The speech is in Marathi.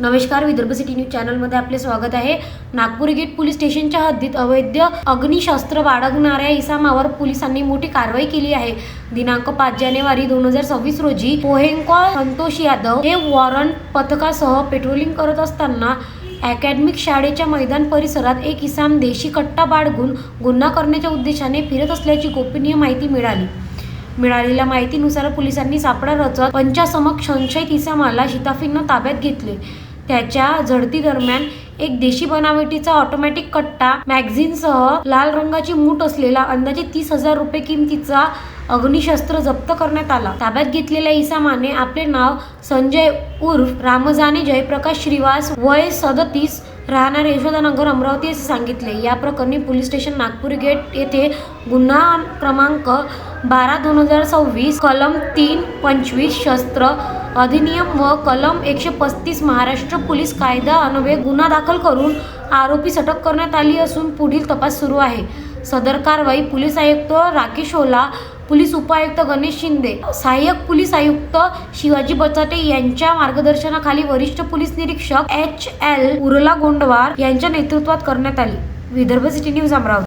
नमस्कार, विदर्भ सिटी न्यूज चॅनलमध्ये आपले स्वागत आहे। नागपूर गेट पोलीस स्टेशनच्या हद्दीत अवैध अग्निशस्त्र बाळगणाऱ्या इसामावर पोलिसांनी मोठी कारवाई केली आहे। दिनांक 5 जानेवारी 2026 रोजी पोहेंको संतोष यादव हे वॉरंट पथकासह पेट्रोलिंग करत असताना अकॅडमिक शाळेच्या मैदान परिसरात एक इसाम देशी कट्टा बाळगून गुन्हा करण्याच्या उद्देशाने फिरत असल्याची गोपनीय माहिती मिळाली। मिळालेल्या माहितीनुसार पोलिसांनी सापळा रचत पंचासमक संशयित इसामाला शिताफीनं ताब्यात घेतले। त्याच्या झडती दरम्यान एक देशी बनावटीचा ऑटोमॅटिक कट्टा मॅगझिनसह लाल रंगाची मूठ असलेला अंदाजे 30,000 रुपये किमतीचा अग्निशस्त्र जप्त करण्यात आला। ताब्यात घेतलेल्या इसामाने आपले नाव संजय उर्फ रामजाने जयप्रकाश श्रीवास, वय 37, राहणार यशोदानगर, अमरावती असे सांगितले। या प्रकरणी पोलीस स्टेशन नागपूर गेट येथे गुन्हा क्रमांक 12/2026 कलम 325 शस्त्र अधिनियम व कलम 135 महाराष्ट्र पोलीस कायदा अन्वये गुन्हा दाखल करून आरोपीस अटक करण्यात आली असून पुढील तपास सुरू आहे। सदर कारवाई पोलीस आयुक्त राकेश ओला, पोलीस उपायुक्त गणेश शिंदे, सहाय्यक पोलीस आयुक्त शिवाजी बचाटे यांच्या मार्गदर्शनाखाली वरिष्ठ पोलीस निरीक्षक HL उर्ला गोंडवार यांच्या नेतृत्वात करण्यात आली। Vidarbha city news, Amravati.